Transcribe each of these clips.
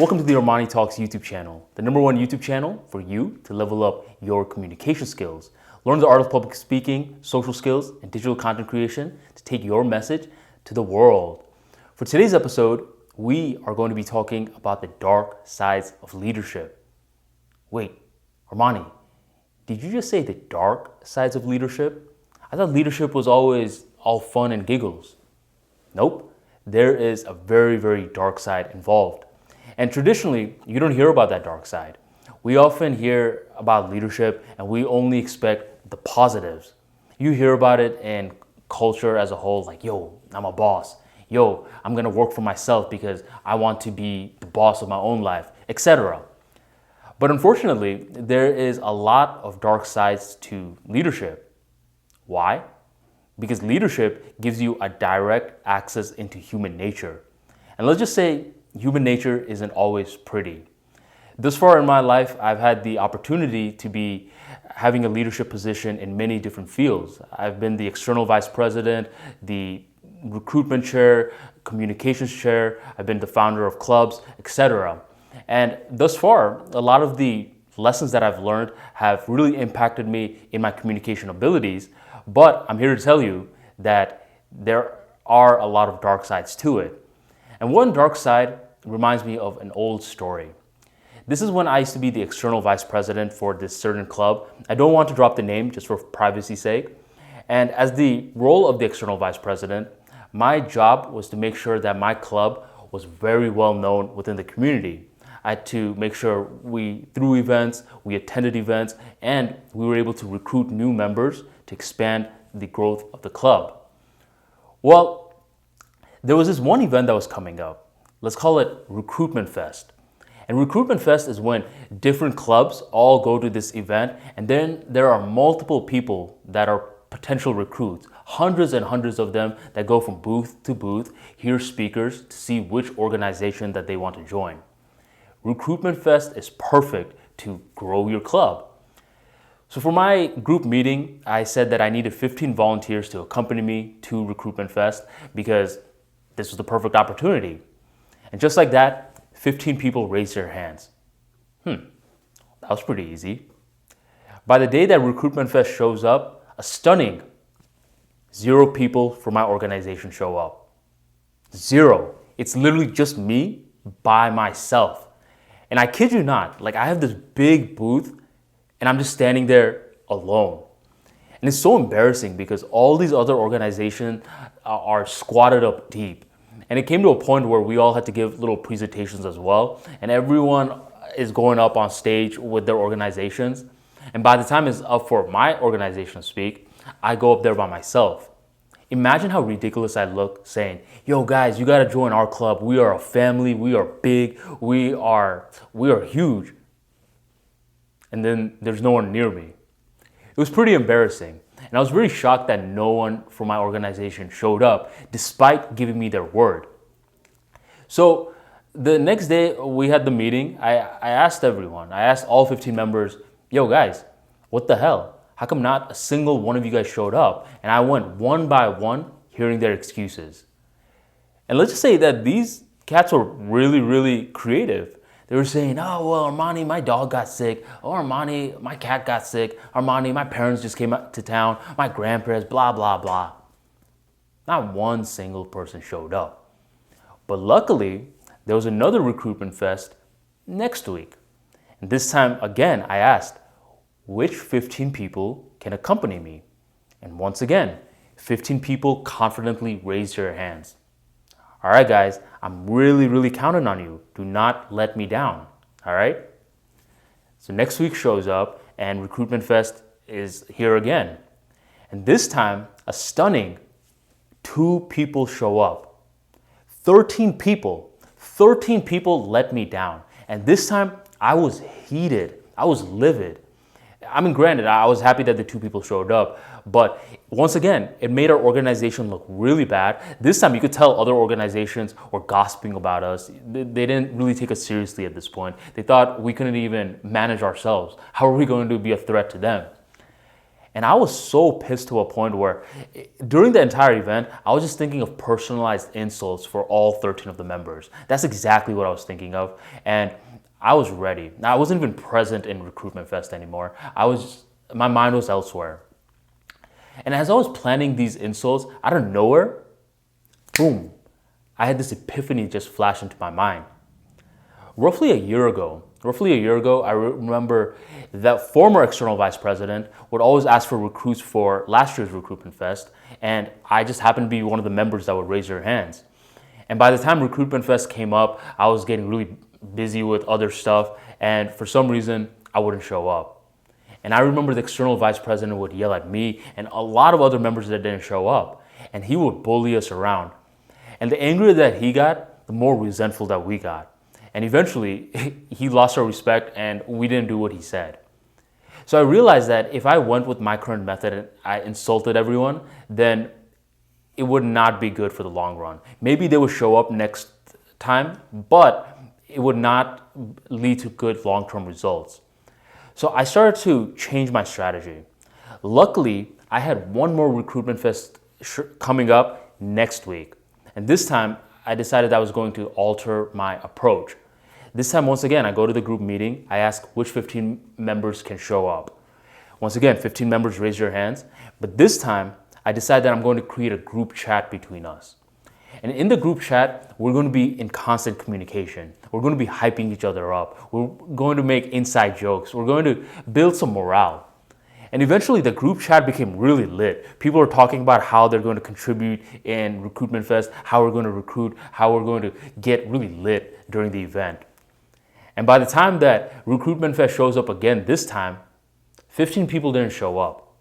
Welcome to the ArmaniTalks YouTube channel, the #1 YouTube channel for you to level up your communication skills. Learn the art of public speaking, social skills, and digital content creation to take your message to the world. For today's episode, we are going to be talking about the dark sides of leadership. Wait, Armani, did you just say the dark sides of leadership? I thought leadership was always all fun and giggles. Nope, there is a very, very dark side involved. And traditionally, you don't hear about that dark side. We often hear about leadership and we only expect the positives. You hear about it in culture as a whole, like, yo, I'm a boss. Yo, I'm gonna work for myself because I want to be the boss of my own life, etc. But unfortunately, there is a lot of dark sides to leadership. Why? Because leadership gives you a direct access into human nature. And let's just say human nature isn't always pretty. Thus far in my life, I've had the opportunity to be having a leadership position in many different fields. I've been the external vice president, the recruitment chair, communications chair, I've been the founder of clubs, etc. And thus far, a lot of the lessons that I've learned have really impacted me in my communication abilities. But I'm here to tell you that there are a lot of dark sides to it. And one dark side reminds me of an old story. This is when I used to be the external vice president for this certain club. I don't want to drop the name just for privacy's sake. And as the role of the external vice president, my job was to make sure that my club was very well known within the community. I had to make sure we threw events, we attended events, and we were able to recruit new members to expand the growth of the club. Well, there was this one event that was coming up. Let's call it Recruitment Fest. And Recruitment Fest is when different clubs all go to this event, and then there are multiple people that are potential recruits, hundreds and hundreds of them that go from booth to booth, hear speakers to see which organization that they want to join. Recruitment Fest is perfect to grow your club. So for my group meeting, I said that I needed 15 volunteers to accompany me to Recruitment Fest because this was the perfect opportunity. And just like that, 15 people raised their hands. That was pretty easy. By the day that Recruitment Fest shows up, a stunning 0 people from my organization show up. 0. It's literally just me by myself. And I kid you not, like I have this big booth and I'm just standing there alone. And it's so embarrassing because all these other organizations are squatted up deep. And it came to a point where we all had to give little presentations as well. And everyone is going up on stage with their organizations. And by the time it's up for my organization to speak, I go up there by myself. Imagine how ridiculous I look saying, yo guys, you gotta join our club. We are a family, we are big, we are huge. And then there's no one near me. It was pretty embarrassing. And I was very shocked that no one from my organization showed up despite giving me their word. So the next day we had the meeting, I asked everyone, I asked all 15 members, yo guys, what the hell? How come not a single one of you guys showed up? And I went one by one hearing their excuses. And let's just say that these cats were really, really creative. They were saying, oh, well, Armani, my dog got sick. Oh, Armani, my cat got sick. Armani, my parents just came to town. My grandparents, blah, blah, blah. Not one single person showed up. But luckily, there was another Recruitment Fest next week. And this time, again, I asked, which 15 people can accompany me? And once again, 15 people confidently raised their hands. All right, guys, I'm really, really counting on you. Do not let me down, all right? So next week shows up and Recruitment Fest is here again. And this time, a stunning 2 people show up. 13 people let me down. And this time, I was heated. I was livid. I mean, granted, I was happy that the 2 people showed up, but once again, it made our organization look really bad. This time you could tell other organizations were gossiping about us. They didn't really take us seriously at this point. They thought we couldn't even manage ourselves. How are we going to be a threat to them? And I was so pissed to a point where during the entire event, I was just thinking of personalized insults for all 13 of the members. That's exactly what I was thinking of. And I was ready. Now, I wasn't even present in Recruitment Fest anymore. My mind was elsewhere. And as I was planning these insults, out of nowhere, boom, I had this epiphany just flash into my mind. Roughly a year ago, I remember that former external vice president would always ask for recruits for last year's Recruitment Fest, and I just happened to be one of the members that would raise their hands. And by the time Recruitment Fest came up, I was getting really busy with other stuff, and for some reason, I wouldn't show up. And I remember the external vice president would yell at me and a lot of other members that didn't show up, and he would bully us around. And the angrier that he got, the more resentful that we got. And eventually, he lost our respect and we didn't do what he said. So I realized that if I went with my current method and I insulted everyone, then it would not be good for the long run. Maybe they would show up next time, but it would not lead to good long-term results. So I started to change my strategy. Luckily, I had one more Recruitment Fest coming up next week. And this time, I decided I was going to alter my approach. This time, once again, I go to the group meeting. I ask which 15 members can show up. Once again, 15 members raise their hands. But this time, I decide that I'm going to create a group chat between us. And in the group chat, we're going to be in constant communication. We're going to be hyping each other up. We're going to make inside jokes. We're going to build some morale. And eventually the group chat became really lit. People are talking about how they're going to contribute in Recruitment Fest, how we're going to recruit, how we're going to get really lit during the event. And by the time that Recruitment Fest shows up again this time, 15 people didn't show up.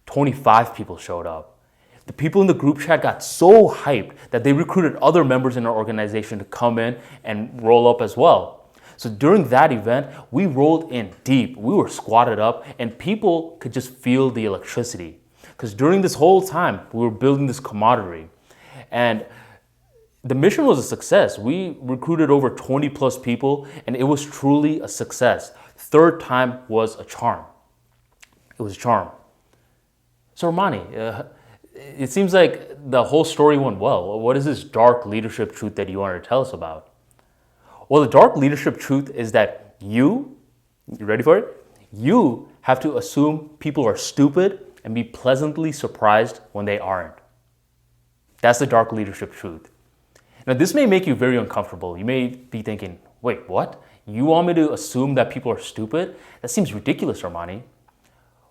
25 people showed up. The people in the group chat got so hyped that they recruited other members in our organization to come in and roll up as well. So during that event, we rolled in deep. We were squatted up and people could just feel the electricity. Because during this whole time, we were building this camaraderie. And the mission was a success. We recruited over 20 plus people and it was truly a success. Third time was a charm. It was a charm. So Armani, it seems like the whole story went well. What is this dark leadership truth that you wanted to tell us about? Well, the dark leadership truth is that you ready for it? You have to assume people are stupid and be pleasantly surprised when they aren't. That's the dark leadership truth. Now, this may make you very uncomfortable. You may be thinking, wait, what? You want me to assume that people are stupid? That seems ridiculous, Armani.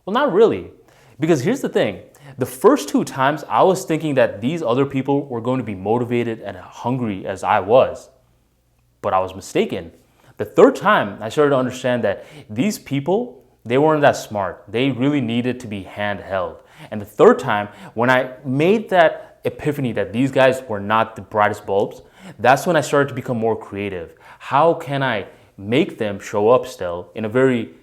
Well, not really. Because here's the thing. The first two times, I was thinking that these other people were going to be motivated and hungry as I was. But I was mistaken. The third time, I started to understand that these people, they weren't that smart. They really needed to be handheld. And the third time, when I made that epiphany that these guys were not the brightest bulbs, that's when I started to become more creative. How can I make them show up still in a very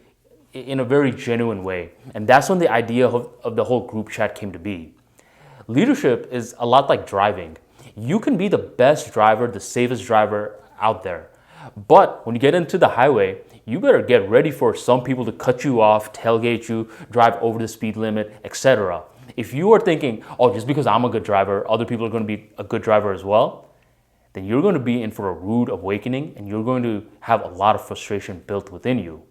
genuine way? And that's when the idea of the whole group chat came to be. Leadership is a lot like driving. You can be the best driver, the safest driver out there. But when you get into the highway, you better get ready for some people to cut you off, tailgate you, drive over the speed limit, etc. If you are thinking, oh, just because I'm a good driver, other people are going to be a good driver as well, then you're going to be in for a rude awakening and you're going to have a lot of frustration built within you.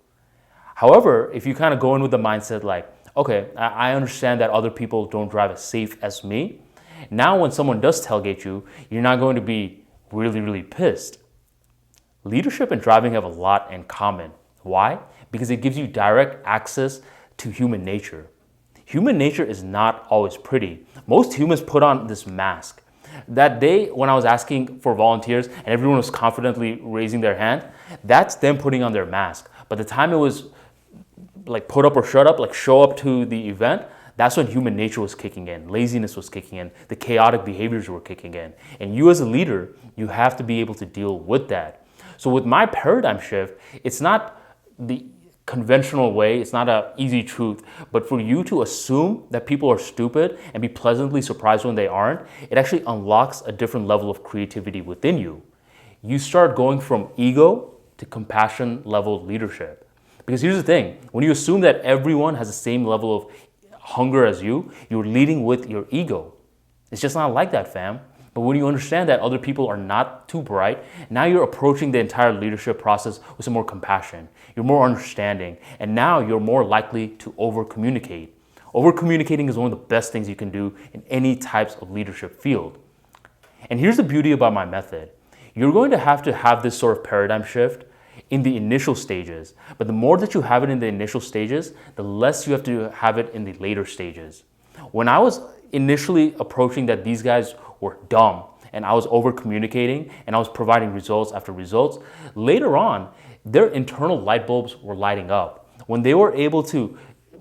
However, if you kind of go in with the mindset like, okay, I understand that other people don't drive as safe as me. Now when someone does tailgate you, you're not going to be really, really pissed. Leadership and driving have a lot in common. Why? Because it gives you direct access to human nature. Human nature is not always pretty. Most humans put on this mask. That day when I was asking for volunteers and everyone was confidently raising their hand, that's them putting on their mask. But the time it was like put up or shut up, like show up to the event, that's when human nature was kicking in, laziness was kicking in, the chaotic behaviors were kicking in. And you as a leader, you have to be able to deal with that. So with my paradigm shift, it's not the conventional way, it's not an easy truth, but for you to assume that people are stupid and be pleasantly surprised when they aren't, it actually unlocks a different level of creativity within you. You start going from ego to compassion level leadership. Because here's the thing, when you assume that everyone has the same level of hunger as you, you're leading with your ego. It's just not like that, fam. But when you understand that other people are not too bright, now you're approaching the entire leadership process with some more compassion. You're more understanding, and now you're more likely to over-communicate. Over-communicating is one of the best things you can do in any types of leadership field. And here's the beauty about my method. You're going to have this sort of paradigm shift in the initial stages, but the more that you have it in the initial stages, the less you have to have it in the later stages. When I was initially approaching that these guys were dumb and I was over communicating and I was providing results after results, later on, their internal light bulbs were lighting up. When they were able to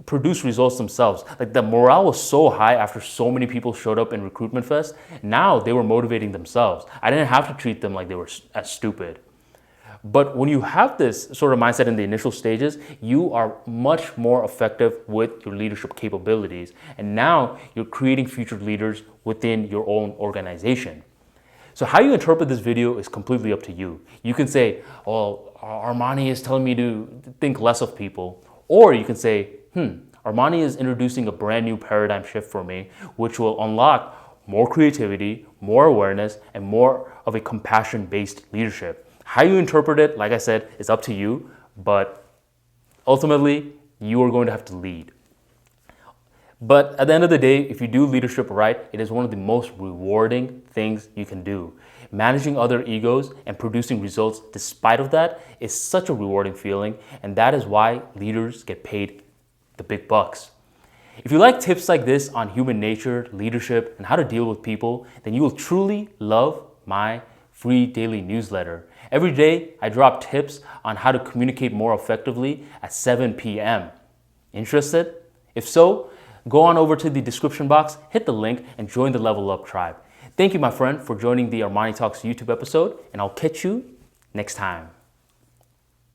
produce results themselves, like the morale was so high after so many people showed up in Recruitment Fest, now they were motivating themselves. I didn't have to treat them like they were as stupid. But when you have this sort of mindset in the initial stages, you are much more effective with your leadership capabilities. And now you're creating future leaders within your own organization. So how you interpret this video is completely up to you. You can say, oh, Armani is telling me to think less of people. Or you can say, Armani is introducing a brand new paradigm shift for me, which will unlock more creativity, more awareness, and more of a compassion-based leadership. How you interpret it, like I said, is up to you, but ultimately, you are going to have to lead. But at the end of the day, if you do leadership right, it is one of the most rewarding things you can do. Managing other egos and producing results despite of that is such a rewarding feeling, and that is why leaders get paid the big bucks. If you like tips like this on human nature, leadership, and how to deal with people, then you will truly love my free daily newsletter. Every day, I drop tips on how to communicate more effectively at 7 p.m. Interested? If so, go on over to the description box, hit the link, and join the Level Up tribe. Thank you, my friend, for joining the ArmaniTalks YouTube episode, and I'll catch you next time.